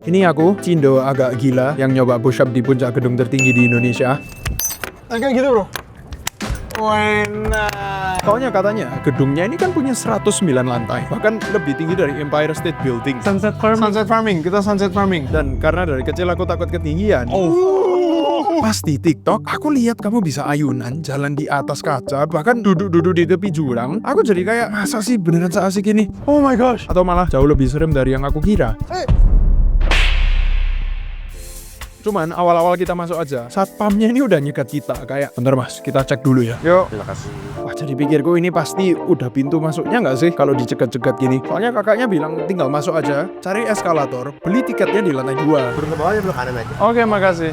Ini aku, Cindo agak gila yang nyoba push up di puncak gedung tertinggi di Indonesia. Kayak gitu bro. Enak. Soalnya katanya gedungnya ini kan punya 109 lantai, bahkan lebih tinggi dari Empire State Building. Sunset farming, kita sunset farming. Dan karena dari kecil aku takut ketinggian. Pas di TikTok, aku lihat kamu bisa ayunan, jalan di atas kaca, bahkan duduk-duduk di tepi jurang. Aku jadi kayak, masa sih beneran seasik ini? Oh my gosh. Atau malah jauh lebih serem dari yang aku kira. Cuman awal-awal kita masuk aja, satpamnya ini udah nyegat kita. Kayak, bentar mas, kita cek dulu ya. Yuk. Terima kasih. Wah, jadi pikirku ini pasti udah pintu masuknya nggak sih kalau dicegat-cegat gini. Soalnya kakaknya bilang tinggal masuk aja, cari eskalator, beli tiketnya di lantai 2. Turun ke bawahnya belok kanan aja. Oke, makasih.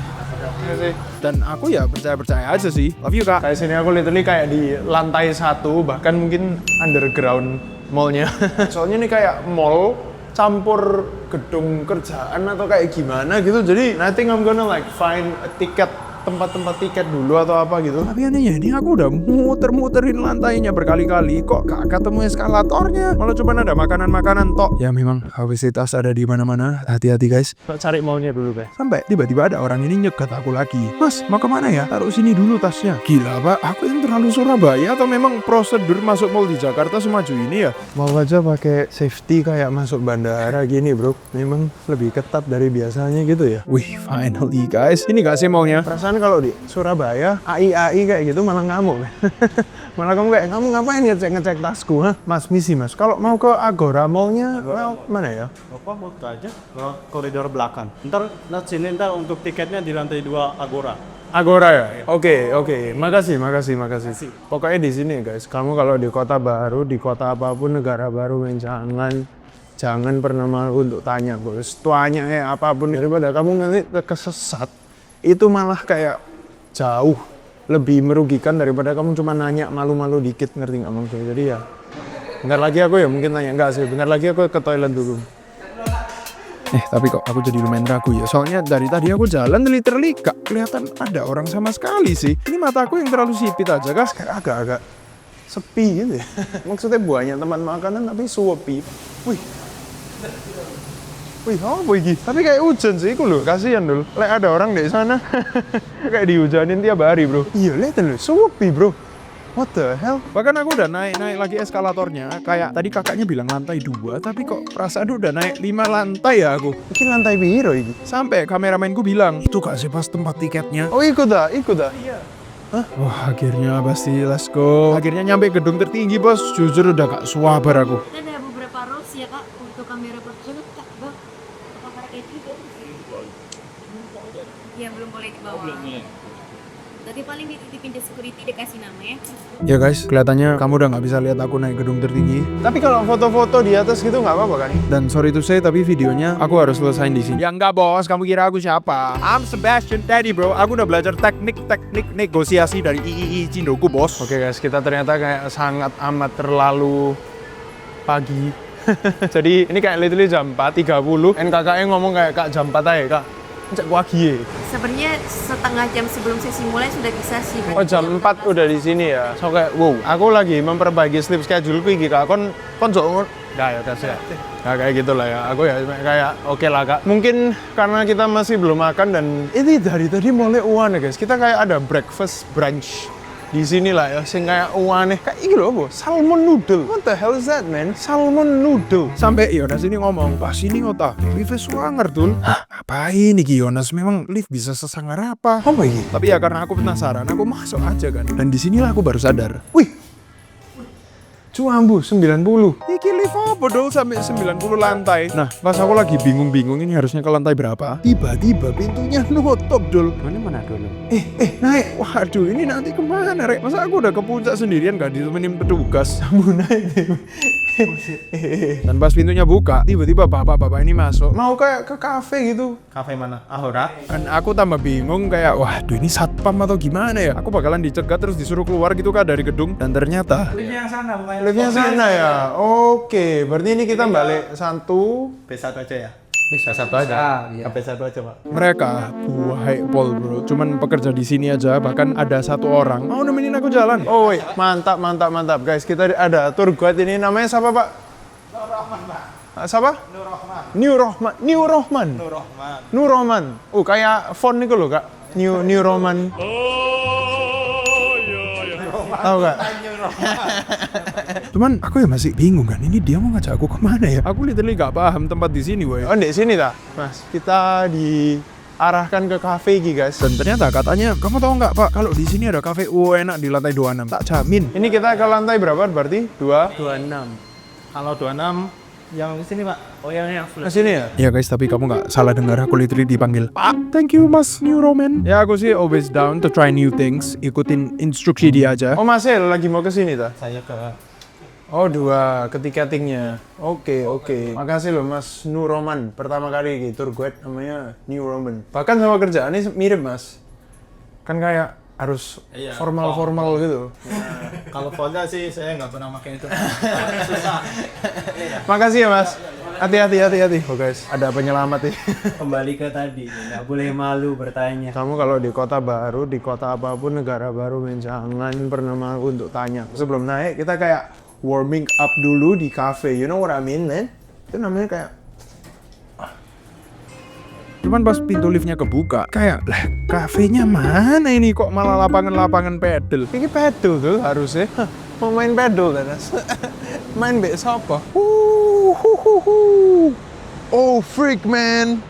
Dan aku ya percaya-percaya aja sih. Love you kak. Kayak sini aku literally kayak di lantai 1, bahkan mungkin underground mallnya. Soalnya ini kayak mall campur gedung kerjaan atau kayak gimana gitu. Jadi I think I'm gonna like find a ticket, tempat-tempat tiket dulu atau apa gitu. Tapi anehnya ini aku udah muter-muterin lantainya berkali-kali kok gak ketemu eskalatornya. Malah cuma ada makanan-makanan tok. Ya memang obesitas ada di mana-mana. Hati-hati guys. Cari maunya dulu, Be. Sampai tiba-tiba ada orang ini nyegat aku lagi. Mas, mau kemana ya? Taruh sini dulu tasnya. Gila pak, aku yang terlalu Surabaya atau memang prosedur masuk mall di Jakarta semaju ini ya? Mau aja pakai safety kayak masuk bandara gini, bro. Memang lebih ketat dari biasanya gitu ya. Wih, finally guys. Ini gak sih mallnya? Perasaan kalau di Surabaya, AI kayak gitu malah ngamuk. Malah kamu kayak, kamu ngapain ngecek tasku? Hah? Mas, misi mas. Kalau mau ke Agora Mall-nya, well, mana ya? Apa mau ke aja ke koridor belakang. Ntar sini ntar untuk tiketnya di lantai 2 Agora. Agora ya? Oke. Makasih. Pokoknya di sini guys, kamu kalau di kota baru, di kota apapun, negara baru, jangan pernah malu untuk tanya bos. Tuanya apapun, daripada kamu nanti kesesat, itu malah kayak jauh lebih merugikan daripada kamu cuma nanya malu-malu dikit, ngerti nggak maksudnya? Jadi ya, bentar lagi aku ya mungkin tanya, enggak sih, bentar lagi aku ke toilet dulu. Tapi kok aku jadi lumayan ragu ya. Soalnya dari tadi aku jalan literally gak kelihatan ada orang sama sekali sih. Ini mataku yang terlalu sipit aja guys. Kayak agak-agak sepi gitu ya. Maksudnya banyak teman makanan tapi sepi. Wih, apa ini? Tapi kayak hujan sih, aku loh, kasihan dulu. Lek ada orang di sana, kayak dihujanin tiap hari bro. Iya, lihat loh, sepi bro. What the hell? Bahkan aku udah naik lagi eskalatornya. Kayak tadi kakaknya bilang lantai 2, tapi kok perasaan udah naik 5 lantai ya aku. Ini lantai biru ini. Sampai kameramenku bilang, itu gak sih pas tempat tiketnya? Oh ikut dah. Iya. Hah? Wah akhirnya pasti, let's go. Akhirnya nyampe gedung tertinggi bos. Jujur udah gak sabar aku. Kita ada beberapa rules ya kak untuk kamera profesional kak bang. Apa kayak gitu? Ya belum boleh dibawa. Tadi paling di pintu security dikasih nama ya. Ya guys, kelihatannya kamu udah gak bisa lihat aku naik gedung tertinggi. Tapi kalau foto-foto di atas gitu nggak apa-apa kan? Dan sorry to say, tapi videonya aku harus selesain di sini. Ya enggak bos, kamu kira aku siapa? I'm Sebastian Teddy bro. Aku udah belajar teknik negosiasi dari III Cindoku bos. Oke guys, kita ternyata kayak sangat amat terlalu pagi. Jadi ini kayak literally jam 4.30. NKKnya ngomong kayak kak jam 4 aja kak. Cek pagi ya. Sebenarnya setengah jam sebelum sesi mulai sudah bisa sih. Oh jam 4 udah di sini ya. So kayak wow, aku lagi memperbaiki sleep scheduleku iki kak. Kon jok nggak ya kasih ya. Nah, kayak gitulah ya. Aku ya kayak oke lah kak. Mungkin karena kita masih belum makan dan ini dari tadi mulai uan ya guys. Kita kayak ada breakfast brunch di sini lah ya, sing kayak uane kayak ini loh bos, salmon noodle. What the hell is that man? Salmon noodle. Sampai Yonas ini ngomong, pas ini kota, liftnya swanger tuh. Hah, ngapain nih Yonas? Memang lift bisa sesangar apa? Apa ini? Tapi ya karena aku penasaran, aku masuk aja kan. Dan disinilah aku baru sadar. Wih, Cuambu 90. Iki lift apa dong sampai 90 lantai. Nah, pas aku lagi bingung-bingung ini harusnya ke lantai berapa. Tiba-tiba pintunya nutup dul. Mana dulu? Naik. Waduh, ini nanti kemana rek? Masa aku udah ke puncak sendirian gak ditemenin petugas? Kamu naik. Dan pas pintunya buka, tiba-tiba bapak-bapak ini masuk. Mau kayak ke kafe gitu. Kafe mana? Ahora. Dan aku tambah bingung kayak, waduh ini satpam atau gimana ya? Aku bakalan dicegat terus disuruh keluar gitu kan dari gedung. Dan ternyata Liftnya yang sana, lumayan. Liftnya sana ya. Oke, berarti ini kita balik satu. B1 aja ya? Bisa satu aja. Iya. B1 aja pak. mereka buahai pol bro, cuman pekerja di sini aja. Bahkan ada satu orang mau nemenin aku jalan. Oh wait, mantap guys. Kita ada tour guide ini namanya siapa pak? Siapa? New Rohman. Kayak font itu loh, Kak. New Roman. Tahu gak? Cuman aku ya masih bingung kan, ini dia mau ngajak aku kemana ya? Aku literally gak paham tempat di sini, woy. Oh, di sini ta, Mas. Kita diarahkan ke cafe iki, guys. Dan ternyata katanya, kamu tahu nggak Pak, kalau di sini ada cafe enak di lantai 26. Tak jamin. Ini kita ke lantai berapa berarti? 26. Kalau 26 yang di sini, Pak. Oh, yang Ke sini ya? Ya guys, tapi kamu nggak salah dengar, aku literally dipanggil Pak. Thank you Mas New Roman. Ya aku sih always down to try new things. Ikutin instruksi dia aja. Oh, Mas lagi mau ke sini ta? saya ke Oh, 2 ke tiketingnya. Oke. Makasih loh Mas New Roman. Pertama kali tour guide namanya New Roman. Bahkan sama kerjaannya mirip, Mas. Kan kayak harus formal gitu. kalau fontnya sih saya nggak pernah pakai itu. Susah. Makasih ya, Mas. Hati-hati. Oh guys, ada penyelamat nih. Kembali ke tadi, nggak boleh malu bertanya. Kamu kalau di kota baru, di kota apapun, negara baru, jangan pernah malu untuk tanya. Sebelum naik, kita kayak warming up dulu di cafe. You know what I mean, man? Itu namanya kayak... Cuman pas pintu liftnya kebuka, kayak lah kafenya mana ini kok malah lapangan pedal. Ini pedal tuh harusnya. Mau main pedal, Danas. Main bek siapa? Oh, freak, man.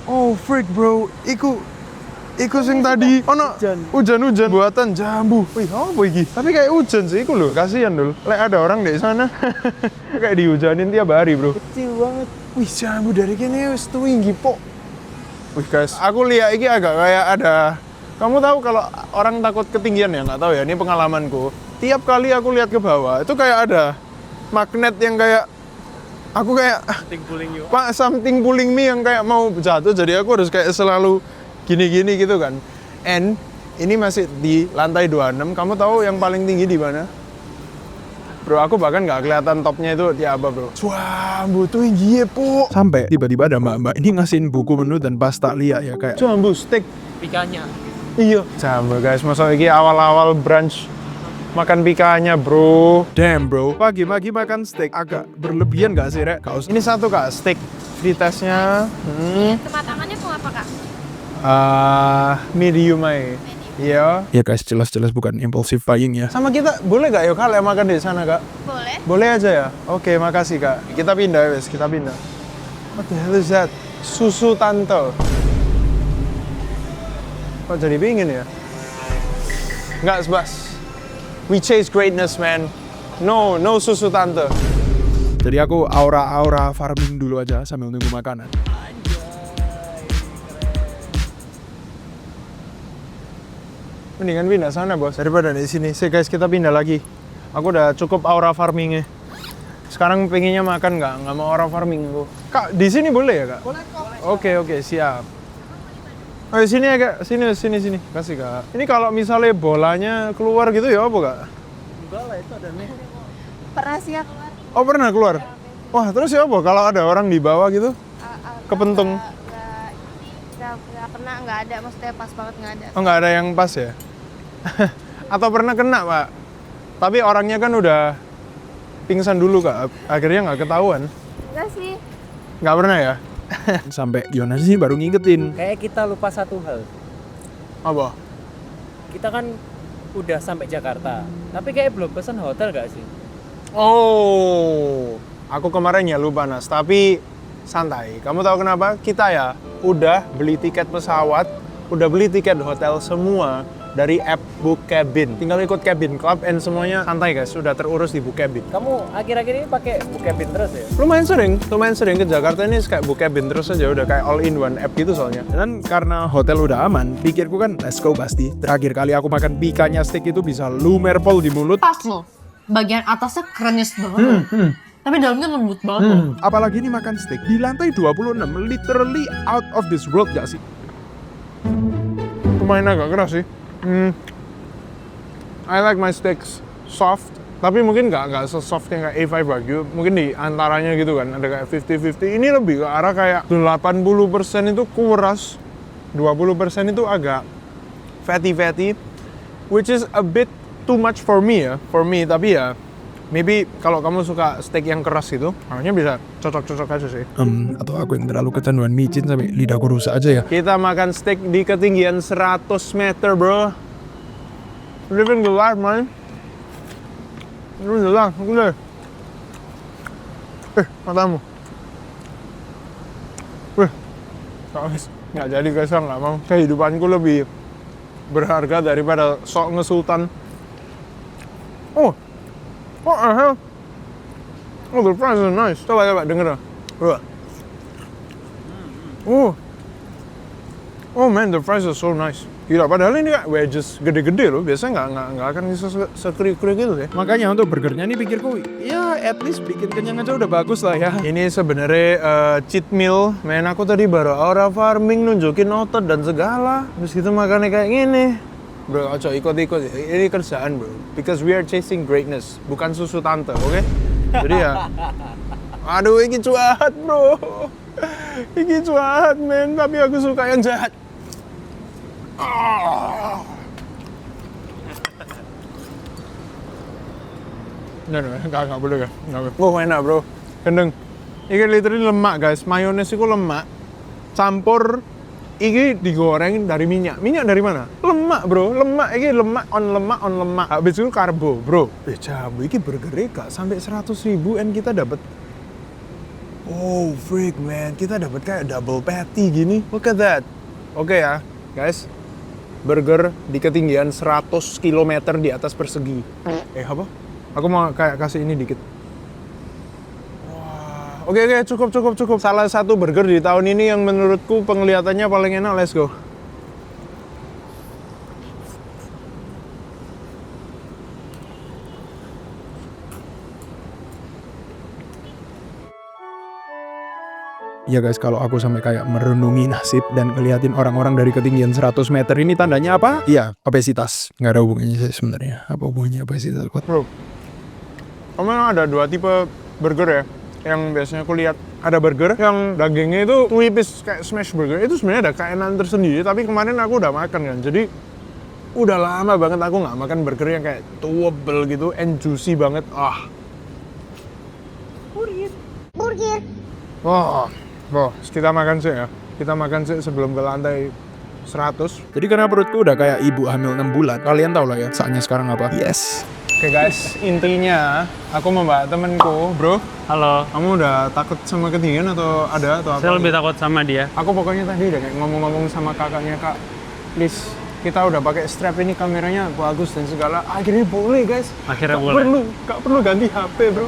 Oh, freak, bro. Iku sing tadi hujan-hujan buatan jambu. Wih, apa iki? Tapi kayak hujan sih iku lho. Kasihan dulu. Lek ada orang di sana kayak dihujanin tiap hari, bro. Kecil banget. Wih, jambu dari kini wis tinggi, po. Wih, guys, aku lihat iki agak kayak ada. Kamu tahu kalau orang takut ketinggian ya? Nggak tahu ya, ini pengalamanku. Tiap kali aku lihat ke bawah, itu kayak ada magnet yang kayak aku kayak something pulling me yang kayak mau jatuh, jadi aku harus kayak selalu gini-gini gitu kan. And ini masih di lantai 26. Kamu tahu yang paling tinggi di mana? Bro, aku bahkan nggak kelihatan topnya itu di apa, bro. Jambu tinggi ya, po. Sampai tiba-tiba ada mbak-mbak ini ngasihin buku menu dan pas tak lihat ya kayak Jambu steak. Pikanya. Iya. Jambu, guys. Masa ini awal-awal brunch makan pikanya, bro. damn bro, pagi-pagi makan steak agak berlebihan gak sih, Rek? Ini satu, Kak, steak fritasnya. Kematangannya mau apa kak? Medium aja. Iya. Ya guys, jelas-jelas bukan impulsive buying ya. Sama kita boleh gak ya kalian makan di sana, Kak? Boleh. Boleh aja ya? Oke, makasih, Kak. Kita pindah, wes. Kita pindah. What the hell is that? Susu tante. Kok jadi pingin ya? Enggak, Sebas. We chase greatness, man. No susu tante. Jadi aku aura-aura farming dulu aja sambil nunggu makanan. Mendingan pindah sana, bos, daripada di sini. Guys, kita pindah lagi. Aku udah cukup aura farmingnya. Sekarang pengennya makan nggak mau aura farming aku. Kak, di sini boleh ya, Kak? Boleh. Oke, siap. Oh, sini ya, Kak. Sini. Kasih, Kak. Ini kalau misalnya bolanya keluar gitu ya apa, Kak? enggak lah, itu ada nih. Pernah sih aku Oh, pernah keluar? Wah, terus ya apa? Kalau ada orang di bawah gitu? Kepentung? nggak pernah, nggak ada, maksudnya pas banget nggak ada. Oh, nggak ada yang pas ya? Atau pernah kena, Pak? Tapi orangnya kan udah pingsan dulu, Kak. Akhirnya nggak ketahuan. Enggak sih. Nggak pernah ya? Sampai Yonas sih baru ngingetin. Kayak kita lupa satu hal. Apa? Kita kan udah sampai Jakarta, tapi kayak belum pesan hotel gak sih? Oh, aku kemarin ya lupa, Nas. Tapi santai. Kamu tahu kenapa? Kita ya udah beli tiket pesawat, udah beli tiket hotel semua dari app Book Cabin. Tinggal ikut Cabin Club and semuanya santai, guys. Sudah terurus di Book Cabin. Kamu akhir-akhir ini pakai Book Cabin terus ya? Lumayan sering ke Jakarta ini kayak Book Cabin terus aja, udah kayak all in one app gitu soalnya. Dan karena hotel udah aman, pikirku kan let's go pasti. Terakhir kali aku makan pikanya steak itu bisa lumer pol di mulut. Pas loh, bagian atasnya krenyes banget. Tapi dalamnya lembut banget loh. Apalagi ini makan steak di lantai 26, literally out of this world gak sih? Lumayan agak keras sih. I like my steaks soft, tapi mungkin nggak se-soft yang kayak A5 Wagyu. Mungkin di antaranya gitu kan, ada kayak 50-50. Ini lebih ke arah kayak 80% itu kuras, 20% itu agak fatty, which is a bit too much for me ya. For me, tapi ya Maybe kalau kamu suka steak yang keras gitu, makanya bisa cocok-cocok aja sih. Atau aku yang terlalu kecanduan micin sampai lidahku rusak aja ya. Kita makan steak di ketinggian 100 meter, bro. Living the life, man. Living the life, udah. Matamu. Nggak jadi guys, nggak mau. Kehidupanku lebih berharga daripada sok ngesultan. Oh, what the hell? Oh, the fries are nice. Coba denger. Oh man, the fries are so nice. Gila, padahal ini kayak wedges gede-gede loh. Biasanya nggak akan bisa sekrik-krik gitu ya. Makanya untuk burgernya ini pikirku, ya at least bikin kenyang aja udah bagus lah ya. Ini sebenarnya cheat meal. Men, aku tadi baru aura farming nunjukin otot dan segala. Terus kita makannya kayak gini. Bro, ojo ikut-ikut. Ini kerjaan, bro. Because we are chasing greatness, bukan susu tante, oke? Jadi ya, aduh, ini jahat, bro. Ini jahat, men. Tapi aku suka yang jahat. Nggak boleh kan? Oh, enak, bro. Gendeng. Ini literally lemak, guys. Mayones itu lemak. Campur ini digoreng dari minyak. Minyak dari mana? Lemak, bro. Lemak. Ini lemak on lemak. Habis itu karbo, bro. Jamu ini burgernya gak sampai 100.000 and kita dapat. Oh, freak, man. Kita dapat kayak double patty gini. Look at that. Oke ya, guys. Burger di ketinggian 100 km di atas persegi. Apa? Aku mau kayak kasih ini dikit. Wah. Oke, cukup. Salah satu burger di tahun ini yang menurutku penglihatannya paling enak, let's go. Ya guys, kalau aku sampai kayak merenungi nasib dan ngeliatin orang-orang dari ketinggian 100 meter ini tandanya apa? Iya, obesitas. Nggak ada hubungannya sih sebenarnya. Apa hubungannya obesitas? Bro, memang ada dua tipe burger ya. Yang biasanya aku lihat ada burger yang dagingnya itu tipis kayak smash burger. Itu sebenarnya ada kainan tersendiri, tapi kemarin aku udah makan kan. Jadi udah lama banget aku nggak makan burger yang kayak tebel gitu and juicy banget. Burger. Wah, kita makan sih ya. Kita makan sih sebelum ke lantai 100. Jadi karena perutku udah kayak ibu hamil 6 bulan. Kalian tau lah ya, saatnya sekarang apa? Yes. Oke guys, intinya aku membawa temenku, bro. Halo. Kamu udah takut sama ketinggian atau ada atau apa? Saya lebih takut sama dia. Aku pokoknya tadi udah kayak ngomong-ngomong sama kakaknya, Kak, please, kita udah pakai strap ini, kameranya bagus dan segala. Akhirnya boleh guys. Akhirnya boleh. Gak perlu ganti HP, bro.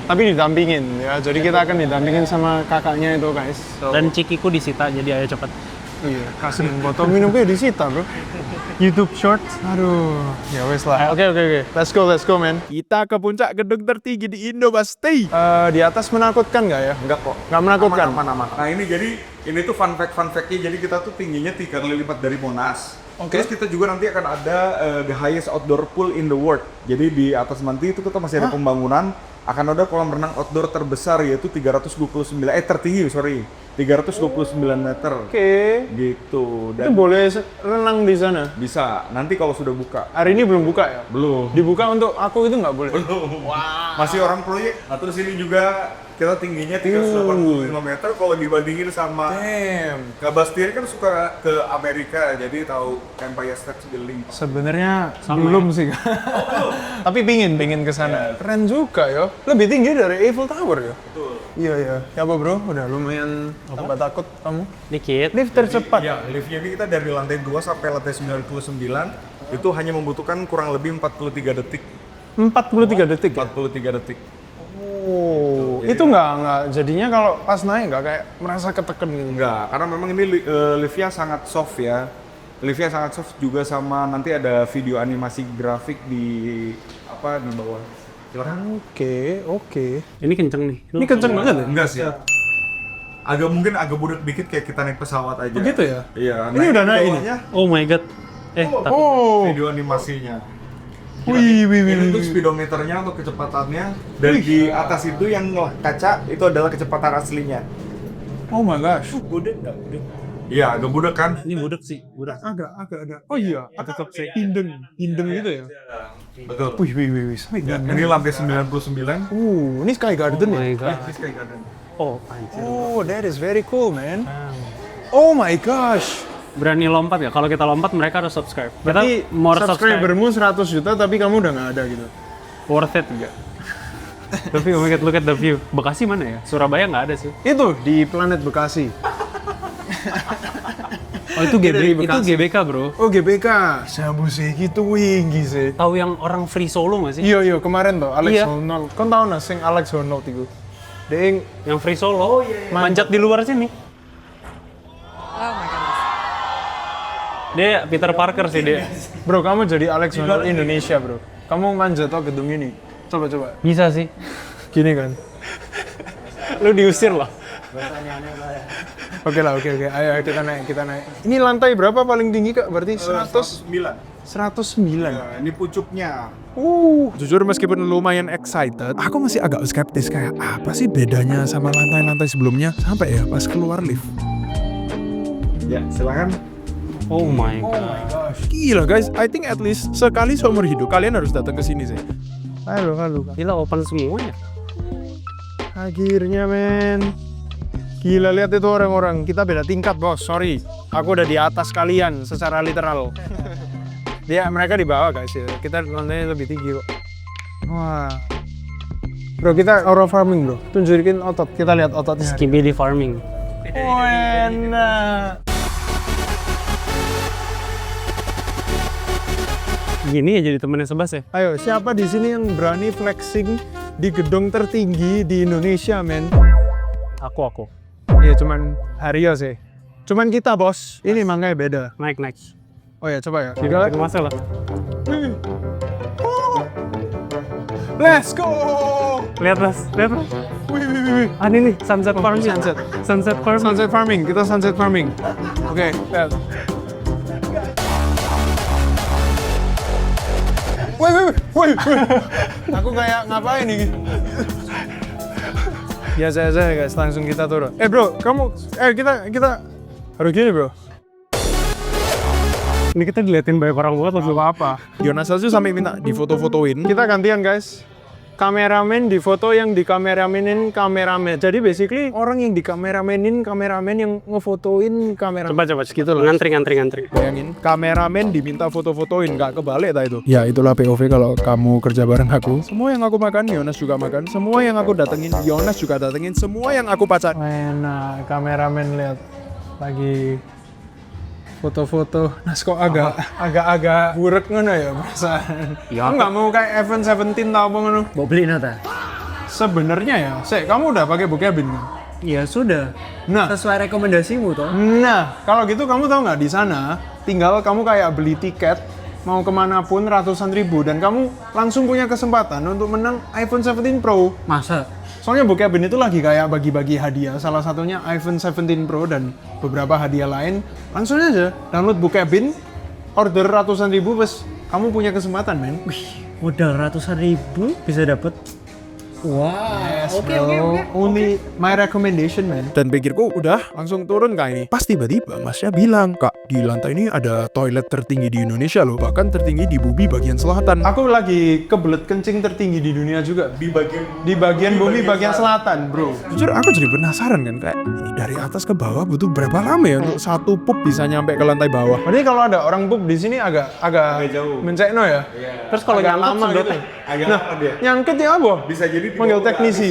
Tapi didampingin ya. Jadi kita akan didampingin sama kakaknya itu guys. So, Dan cikiku disita, jadi ayo cepet. iya, kasihin botol minumnya disita, bro. YouTube Shorts. Aduh, ya wes lah. Oke. Let's go, man. Kita ke puncak gedung tertinggi di Indo, pasti. Di atas menakutkan nggak ya? Enggak kok. Nggak menakutkan. Aman. Nah ini jadi, ini tuh fun fact-nya. Jadi kita tuh tingginya 3 kali lipat dari Monas. Oke. Terus kita juga nanti akan ada the highest outdoor pool in the world. Jadi di atas nanti itu kita masih ada pembangunan. Akan ada kolam renang outdoor terbesar yaitu 329 meter. Oke. Gitu. Itu boleh renang di sana? Bisa. Nanti kalau sudah buka. Hari ini belum buka ya? Belum. Dibuka untuk aku itu nggak boleh? Masih orang proyek. Nah terus ini juga kita tingginya 385 meter kalau dibandingin sama Damn. Kak Bastian kan suka ke Amerika, jadi tahu Empire State Building. Sebenarnya belum sih. Tapi pingin ke sana. Keren juga ya. Lebih tinggi dari Eiffel Tower ya? Betul. Iya. Ya apa bro? Udah lumayan tambah takut kamu. Dikit. Lift tercepat. Ya, liftnya ini kita dari lantai 2 sampai lantai 99 itu hanya membutuhkan kurang lebih 43 detik. 43 detik ya? 43 detik. Oh, itu nggak jadinya kalau pas naik nggak kayak merasa ketekan gitu? Enggak, karena memang ini liftnya sangat soft ya. Liftnya sangat soft juga sama nanti ada video animasi grafik di bawah. Silakan. Oke. Ini kenceng nih. Ini kenceng banget ya? Enggak sih. Mungkin agak budet dikit kayak kita naik pesawat aja. Begitu ya? Iya. Ini udah naik ini? bawahnya Oh my god. Takut. Oh. Video animasinya. Wih. Ini untuk speedometernya, untuk kecepatannya. Dan di atas itu yang kaca itu adalah kecepatan aslinya. Oh my gosh. Budek nggak? Budek. Iya, agak budak kan? Ini budek sih. Budek. Agak ada. Oh iya, Tetep sih. hindeng gitu ya. Betul. Wih, Sky Garden. Ini lantai 99. Ini Sky Garden ya? my god. Ini Sky Garden. Oh, anjir. Oh, that is very cool, man. Oh my gosh. Berani lompat ya? Kalau kita lompat mereka harus subscribe. Berarti Kita more subscribe. subscribermu 100 juta tapi kamu udah nggak ada gitu. Worth it enggak? Tapi oh my god, look at the view. Bekasi mana ya? Surabaya nggak ada sih. Itu di planet Bekasi. Oh itu Dari itu Bekasi. GBK bro. Oh GBK. Sabu sih gitu tinggi sih. Tahu yang orang free solo nggak sih? Iya kemarin tuh Alex Iya. Honnold. Kau tahu nggak sing Alex Honnold itu? Dia Yang free solo. Manjat di luar sini. Dia Peter Parker sih dia. bro kamu jadi Alex Honnold Indonesia bro. Kamu manjat tuh gedung ini. Coba. Bisa sih. Gini kan. Lu diusir loh. Oke. Ayo kita naik. Ini lantai berapa paling tinggi kak? Berarti 100? 109. 109. Nah, ini pucuknya. Jujur meskipun lumayan excited, aku masih agak skeptis kayak apa sih bedanya sama lantai-lantai sebelumnya sampai ya pas keluar lift. Ya, silakan. Oh my god. Gila guys, I think at least sekali seumur hidup kalian harus datang ke sini sih. Halo. Gila open semua ya. Akhirnya men. Gila lihat itu orang-orang. Kita beda tingkat bos, sorry. Aku udah di atas kalian secara literal. Mereka di bawah guys ya. Kita lantainya lebih tinggi kok. Wah. Bro kita aura farming bro. Tunjukin otot. Kita lihat ototnya. Skibidi farming. Enak. Gini ya jadi temennya Sebas ya. Ayo siapa di sini yang berani flexing di gedung tertinggi di Indonesia men? Aku. Iya cuman Hario sih. Cuman kita bos. Ini makanya beda. Naik. Oh ya coba ya. Tidak masalah. Let's go. Lihat mas. Wih. Ah ini nih sunset farming. Sunset farming. Sunset farming. Kita sunset farming. Oke. Lihat. Wih. Aku kayak ngapain nih? Biasa aja guys, langsung kita turun. Bro, kita harus gini bro. Ini kita diliatin banyak orang banget loh. Apa? Jonas aja sampai minta difoto-fotoin. Kita gantian guys. Kameramen di foto yang dikameramenin kameramen. Jadi basically orang yang dikameramenin kameramen yang ngefotoin kameramen. Coba gitu loh. Ngantri. Bayangin, kameramen diminta foto-fotoin, nggak kebalik tak itu? Ya itulah POV kalau kamu kerja bareng aku. Semua yang aku makan, Jonas juga makan. Semua yang aku datengin, Jonas juga datengin. Semua yang aku pacar. Enak, kameramen lihat lagi foto-foto. Nah, kok agak burek ngono ya perasaan. Ya, Kamu nggak mau kayak Event 17 tau apa ngono? mau beli nata? Sebenarnya ya, kamu udah pakai Bokebin kan? Ya sudah. Nah, Sesuai rekomendasimu toh. kalau gitu kamu tahu nggak di sana tinggal kamu kayak beli tiket mau kemanapun ratusan ribu dan kamu langsung punya kesempatan untuk menang iPhone 17 Pro. Masa? Soalnya Bokebin itu lagi kayak bagi-bagi hadiah, salah satunya iPhone 17 Pro dan beberapa hadiah lain. Langsung aja download Bokebin, order ratusan ribu, pas kamu punya kesempatan men. Modal ratusan ribu bisa dapet. Yes, bro. Only my recommendation man. Dan pikirku udah langsung turun kak ini. Pas tiba-tiba masnya bilang, Kak di lantai ini ada toilet tertinggi di Indonesia loh. Bahkan tertinggi di bumi bagian selatan. Aku lagi kebelet kencing tertinggi di dunia juga. Di bagian bumi bagian selatan, bro. Jujur aku jadi penasaran kan, kayak ini dari atas ke bawah butuh berapa lama ya untuk satu pup bisa nyampe ke lantai bawah. Berarti kalau ada orang pup di sini agak jauh. mencekno ya. Terus kalau agak nyangkut lama gitu. sedotnya. Agak Nah, lama dia. nyangkut ya apa? Bisa jadi Panggil dibawa ke teknisi.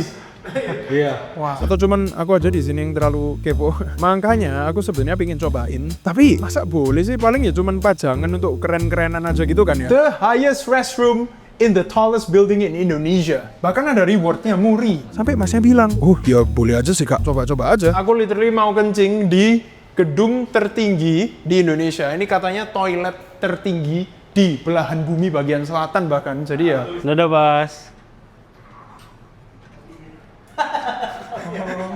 Iya. Atau cuman aku aja di sini yang terlalu kepo. Makanya aku sebenarnya pengen cobain. Tapi masa boleh sih, paling ya cuman pajangan untuk keren-kerenan aja gitu kan ya. The highest restroom in the tallest building in Indonesia. Bahkan ada rewardnya muri. Sampai masnya bilang, oh ya boleh aja sih kak, coba-coba aja. Aku literally mau kencing di gedung tertinggi di Indonesia. Ini katanya toilet tertinggi di belahan bumi bagian selatan bahkan. Jadi ya. Dadah Bas.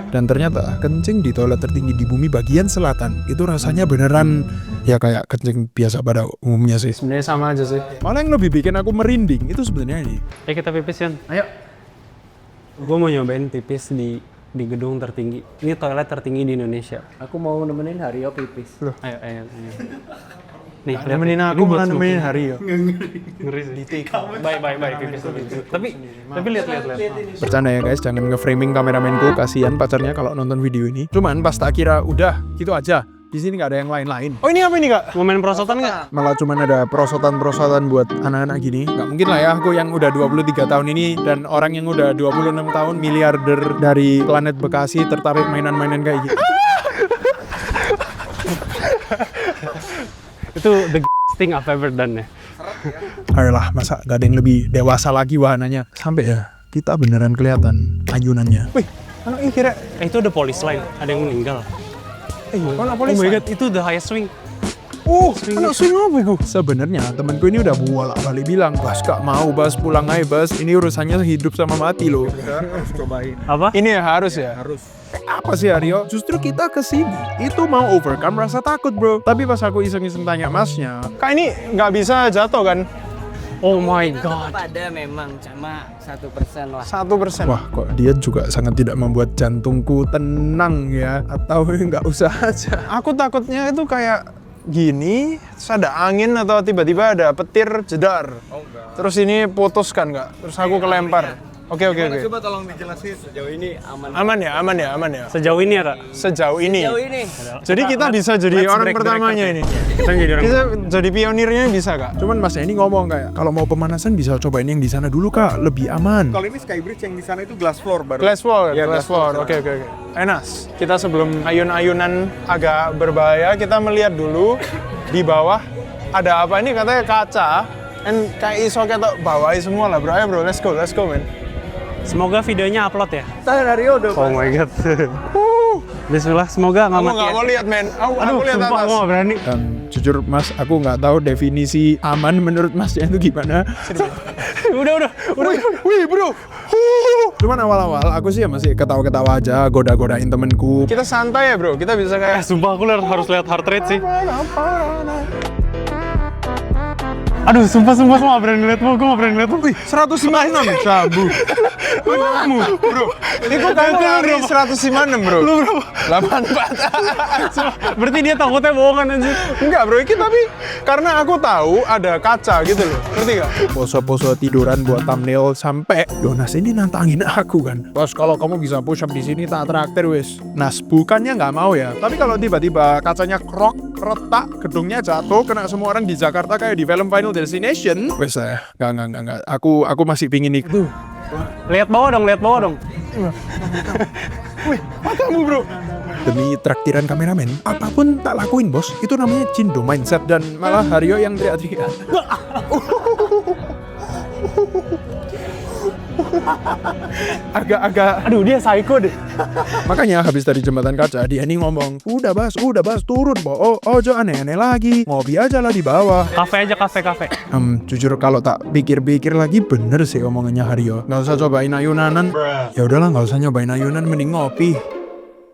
Dan ternyata kencing di toilet tertinggi di bumi bagian selatan itu rasanya beneran ya kayak kencing biasa pada umumnya sih. Sebenarnya sama aja sih. Malah yang lebih bikin aku merinding itu sebenarnya ini. Kita pipis Yon. Ayo. Gue mau nyobain pipis di gedung tertinggi. Ini toilet tertinggi di Indonesia. Aku mau nemenin Hario pipis. Ayo. Nih, Nggak nemenin aku, malah nemenin Haryo. Ngeri sih. Baik. Tapi lihat. Bercanda ya guys, jangan nge-framing kameramenku, kasihan pacarnya kalau nonton video ini. Cuman pas tak kira udah gitu aja, di sini nggak ada yang lain-lain. Oh ini apa ini kak? Mau main perosotan nggak? Malah cuman ada perosotan-perosotan buat anak-anak gini. Nggak mungkin lah ya aku yang udah 23 tahun ini dan orang yang udah 26 tahun miliarder dari planet Bekasi tertarik mainan-mainan kayak gitu. Itu the thing I've ever done ya. Ayolah, masa gak ada yang lebih dewasa lagi wahananya. Sampai ya, kita beneran kelihatan ayunannya. Wih, anak ini kira. Itu ada police line, ada yang meninggal. Anak Oh my god, itu the highest swing. Anak swing apa itu? Sebenarnya temenku ini udah bolak-balik bilang, Bas gak mau Bas, pulang aja Bas, ini urusannya hidup sama mati loh. Harus cobain. Apa? Ini ya harus ya. Apa sih Aryo? Justru kita kesini itu mau overcome rasa takut bro. Tapi pas aku iseng-iseng tanya masnya, Kak ini nggak bisa jatuh kan? Oh my god. Pada memang cuma 1% lah. 1%. wah kok dia juga sangat tidak membuat jantungku tenang ya. Atau nggak usah aja. Aku takutnya itu kayak gini, terus ada angin atau tiba-tiba ada petir jedar. Terus ini putus kan nggak? Terus aku kelempar. Oke. Coba tolong dijelasin sejauh ini. Aman ya. Sejauh ini ya kak? Sejauh ini. Jauh ini. Jadi kita bisa jadi Let's orang break the pertamanya record ini. Kita jadi orang. Kita jadi pionirnya bisa kak? Cuman masnya ini ngomong kayak, kalau mau pemanasan bisa cobain yang di sana dulu kak, lebih aman. Kalau ini Skybridge yang di sana itu glass floor baru. Glass floor, Ya, glass floor. Oke. Enas, kita sebelum ayun-ayunan agak berbahaya, kita melihat dulu di bawah ada apa ini katanya kaca. And kayak iso kita bawahi semua lah bro. Ayo bro, let's go man. Semoga videonya upload ya. Dario udah. Oh my god. Bismillah, semoga nggak Aku mati nggak ya. mau lihat men. Aku lihat Sumpah atas. aku nggak berani. Jujur mas, aku nggak tahu definisi aman menurut masnya itu gimana. Udah. Wih bro. Cuman awal-awal aku sih ya masih ketawa-ketawa aja, goda-godain temenku. Kita santai ya bro. Kita bisa kayak. Sumpah aku harus lihat heart rate sih. Aduh, sumpah nggak berani lihat gue nggak berani lihat. Wih, 156 sabu. Kamu, bro. Ini kok kamu lari 156, bro. Lu berapa? 84. Berarti dia takutnya bohongan anjir. Enggak, bro. Ini tapi karena aku tahu ada kaca gitu loh. Ngerti gak? Pose-pose tiduran buat thumbnail sampai Jonas ini nantangin aku kan. Bos, kalau kamu bisa push up di sini tak traktir wis. Nas bukannya nggak mau ya. Tapi kalau tiba-tiba kacanya krok, retak, gedungnya jatuh, kena semua orang di Jakarta kayak di film Final Destination. Wes saya, nggak. Aku masih pingin itu. Lihat bawah dong. Wih, matamu, bro. Demi traktiran kameramen, apapun tak lakuin bos. Itu namanya Cindo mindset dan malah Haryo yang teriak-teriak. Agak-agak. Aduh, dia psycho deh. Makanya habis dari jembatan kaca dia ini ngomong, udah bas, turun bo. Oh, jangan aneh-aneh lagi. Ngopi aja lah di bawah. Kafe aja, kafe. Jujur kalau tak pikir-pikir lagi bener sih omongannya Haryo. Nggak usah cobain ayunanan. Ya udahlah, nggak usah nyobain ayunan, mending ngopi.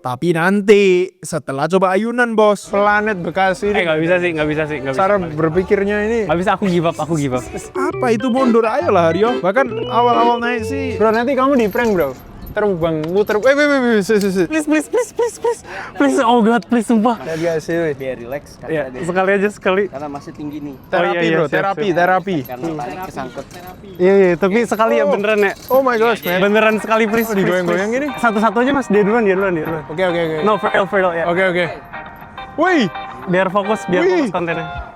Tapi nanti setelah coba ayunan bos. Planet Bekasi ini. Nggak bisa sih. Cara berpikirnya ini. Nggak bisa, aku give up. Apa itu mundur ayo lah Haryo. Bahkan awal-awal naik sih. Bro, nanti kamu di prank, bro. Terbang, muter. Please, oh god, please, sumpah. Lihat guys, ini. Biar relax Ya, karena sekali. karena masih tinggi nih. Terapi, iya, bro. siap. Terapi. Karena tarik kesangkut. Iya, tapi sekali ya beneran ya. Oh my gosh, man. Beneran sekali, please. digoyang-goyang gini? Satu-satu aja mas, dia duluan. Oke. No, for real, ya. Oke. Wih, Biar fokus Wih. kontennya.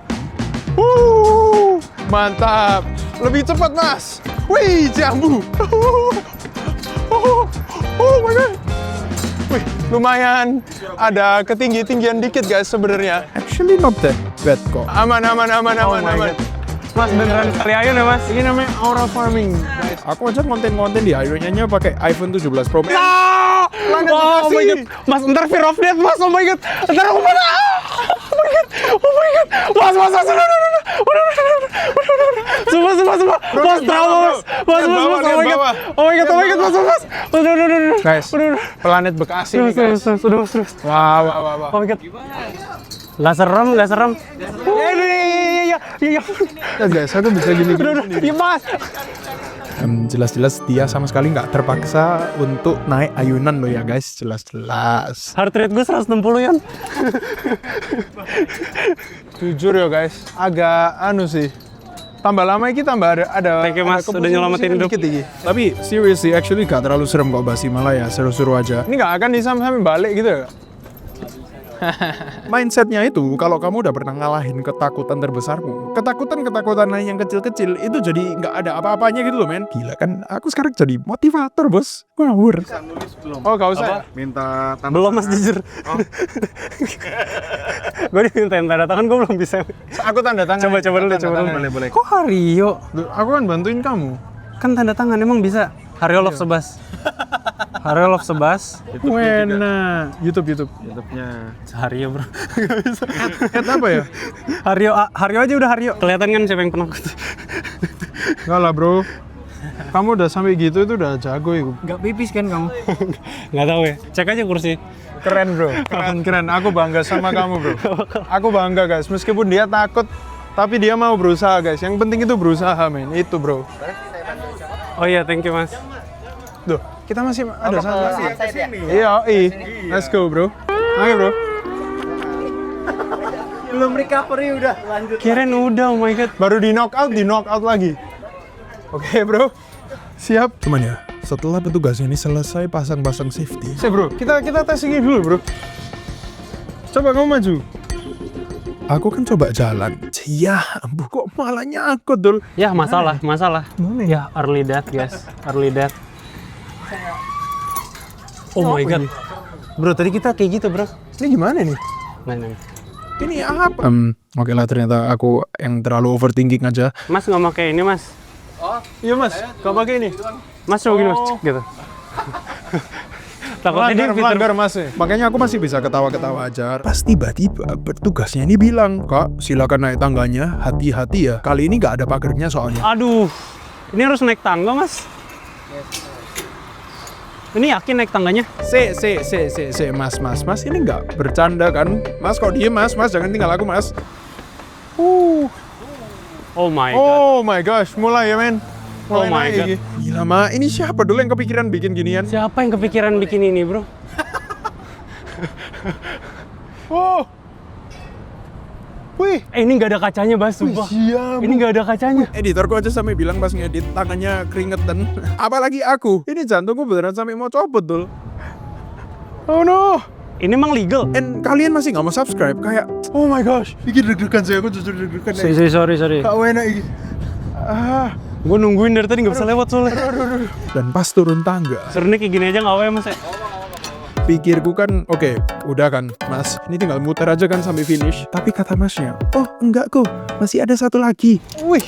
mantap. Lebih cepat, Mas. Wih, jambu. Oh my god. Wih, lumayan ada ketinggian dikit guys sebenarnya. Actually not that bad kok. Aman. God. Mas beneran sekali ayun ya mas. Ini namanya aura farming. Aku aja konten-konten di ayunannya pakai iPhone 17 Pro Max. Planet Oh my Bekasi. god. Mas, ntar fear of death mas. Oh my god. Ntar aku mana? Oh my god. Mas. Udah. Sumpah. Mas, trauma mas. Mas. bawah, Oh my lihat god. bawah. Oh my god. Mas. Udah. Guys, Planet Bekasi nih guys. Terus. Wah. Oh my god. Gak serem. Iya. Ya guys, aku bisa gini. Udah. Iya mas. Jelas-jelas dia sama sekali nggak terpaksa untuk naik ayunan loh ya guys, jelas-jelas. Heart rate gue 160 Yon. Jujur ya guys, agak anu sih. Tambah lama iki tambah ada Thank you, Mas. ada Udah nyelamatin hidup. dikit iki. Tapi seriously, actually gak terlalu serem kok Basi, malah ya seru-seru aja. Ini nggak akan disam-samin balik gitu ya? Mindsetnya itu, kalau kamu udah pernah ngalahin ketakutan terbesarmu, ketakutan lain yang kecil-kecil itu jadi nggak ada apa-apanya gitu loh men. Gila kan, aku sekarang jadi motivator bos. Ngawur. Oh gak usah. Minta tanda Belum Mas jujur. Gue dimintain tanda tangan, gue belum bisa. Aku tanda tangan. Coba dulu, coba dulu. boleh. Kok Hario? Duh, aku kan bantuin kamu. Kan tanda tangan emang bisa. Hario Love Sebas. Hario Love Sebas. Wena. YouTube. YouTube-nya. Hario bro. At apa ya? Hario aja udah Hario. Kelihatan kan siapa yang penakut. Enggak lah bro. Kamu udah sampai gitu itu udah jago itu. Gak pipis kan kamu? Nggak tahu ya. Cek aja kursi. Keren bro. Keren. Aku bangga sama kamu bro. Aku bangga guys. Meskipun dia takut, tapi dia mau berusaha guys. Yang penting itu berusaha men. Itu bro. Oh iya, thank you Mas. Duh, kita masih ada sana. Iya, let's go bro. Ayo bro. Belum recovery udah lanjut. Kirain udah, oh my god. Baru di knock out lagi. Oke bro. Siap. Cuman ya, setelah petugas ini selesai pasang-pasang safety, Bro, kita tes ini dulu bro. Coba kamu maju. aku kan coba jalan. Ya ampun, kok malah nyangkut dul. Ya, masalah. Ya, early death guys. Early death. Oh my god. Bro, tadi kita kayak gitu bro. Ini gimana nih? Nah. Ini apa? Oke lah, ternyata aku yang terlalu overthinking aja. Mas nggak pakai ini mas. Iya mas, kau pakai ini. Mas coba gini mas, cek gitu. Takutnya dia Melanggar mas. Makanya aku masih bisa ketawa-ketawa aja. Pas tiba-tiba petugasnya ini bilang, Kak, silakan naik tangganya, hati-hati ya. Kali ini nggak ada pagernya soalnya. Aduh, ini harus naik tangga mas. Ini yakin naik tangganya? Mas, ini nggak bercanda kan? Mas kok diem mas, jangan tinggal aku mas. Oh my god. Oh my gosh, mulai ya men. Oh Mulai my naik god. lagi. Gila ma, ini siapa dulu yang kepikiran bikin ginian? Siapa yang kepikiran bikin ini bro? Oh. Wih. Ini nggak ada kacanya bas, sumpah. Ini nggak ada kacanya. Editorku aja sampai bilang pas ngedit tangannya keringetan. Apalagi aku, ini jantungku beneran sampai mau copot dul. Oh no. Ini emang legal? And kalian masih nggak mau subscribe? Kayak, Oh my gosh. Bikin deg-degan saya, aku jujur deg-degan. Sorry. Kak enak ini. Gue nungguin dari tadi nggak bisa lewat soalnya. dan pas turun tangga, Seru nih kayak gini aja nggak apa ya mas ya? pikirku kan, oke, udah kan, mas, ini tinggal muter aja kan sampai finish. Tapi kata masnya, oh enggak kok, masih ada satu lagi. Wih.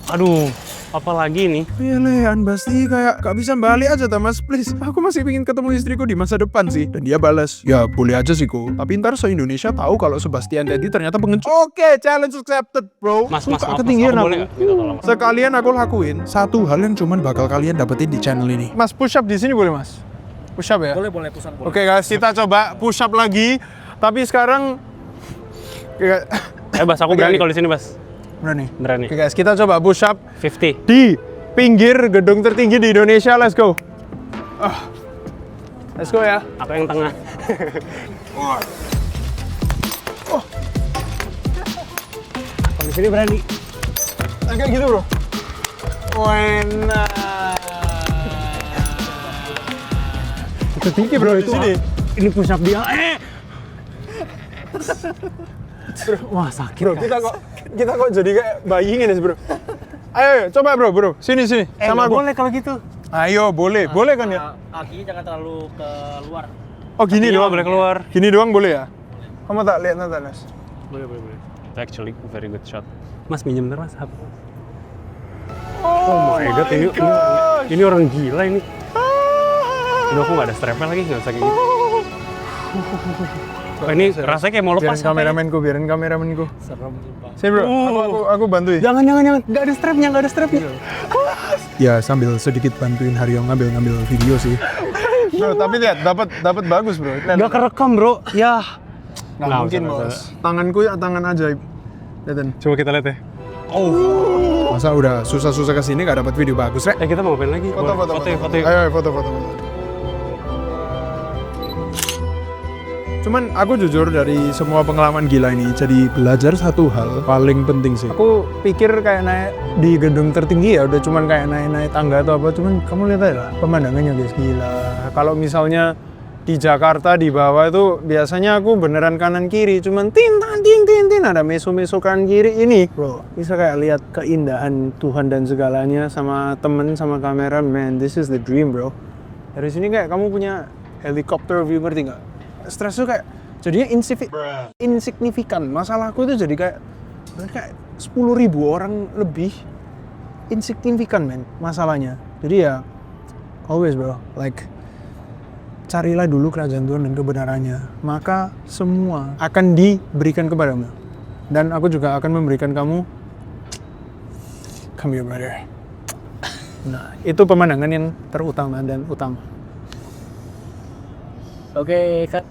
Aduh, apa lagi nih? Pilihan pasti kayak gak bisa balik aja mas, please. Aku masih pengen ketemu istriku di masa depan sih. Dan dia balas, ya boleh aja sih kok. Tapi ntar se-Indonesia tahu kalau Sebastian Daddy ternyata pengecut. Oke, challenge accepted bro. Mas, ketinggian aku aku. boleh nggak? Minta tolong. Sekalian aku lakuin satu hal yang cuman bakal kalian dapetin di channel ini. Mas push up di sini boleh mas? Push up ya? Boleh push up. Oke guys, kita coba push up lagi. Tapi sekarang Bas, aku berani kalau di sini bas. berani. Berani. Oke guys, kita coba push up 50. di pinggir gedung tertinggi di Indonesia. Let's go. Let's go ya. Aku yang tengah. Kalau di sini berani. Kayak gitu bro. Wena. Itu tinggi bro itu sini. Ini push up dia. Wah sakit. Bro, kita kok jadi kayak bayi gini sih bro. Ayo, coba bro. Sini. Sama aku. Boleh kalau gitu. Ayo, boleh kan ya? Kakinya jangan terlalu keluar. Oh gini Iya, doang. boleh keluar. Gini doang boleh ya? Kamu tak lihat nanti Nes? Boleh. It's actually very good shot. Mas minjem bentar mas. Oh my god, ini orang gila ini. Aduh, aku nggak ada strapnya lagi, nggak usah kayak gitu. Oh, ini rasanya kayak mau lepas. Biarin kameramenku. Serem. Sini bro, aku bantuin. Jangan, nggak ada strapnya. Ya sambil sedikit bantuin Haryo ngambil video sih. Bro, tapi lihat dapat bagus bro. Nggak kerekam bro. Ya. Nggak mungkin bos. Tanganku ya tangan ajaib. Lihatin. Coba kita lihat ya. Oh, masa udah susah-susah kesini gak dapat video bagus, Rek? Kita mau ngapain lagi? Foto yuk. Ayo, foto. Cuman aku jujur dari semua pengalaman gila ini jadi belajar satu hal paling penting sih. Aku pikir kayak naik di gedung tertinggi ya udah cuman kayak naik tangga atau apa, cuman kamu lihat aja lah pemandangannya guys, gila. Kalau misalnya di Jakarta di bawah itu biasanya aku beneran kanan kiri cuman tin ada meso kanan kiri. Ini bro bisa kayak lihat keindahan Tuhan dan segalanya sama temen sama kamera. Man, this is the dream bro. Dari sini kayak kamu punya helikopter view, ngerti nggak? Stres tuh kayak jadinya insignifikan. Masalahku itu jadi kayak 10.000 orang lebih insignifikan men masalahnya. Jadi ya always bro, like carilah dulu kerajaan Tuhan dan kebenarannya, maka semua akan diberikan kepadamu. Dan aku juga akan memberikan kamu, come here brother. Nah, itu pemandangan yang terutama dan utama. Oke, Kak.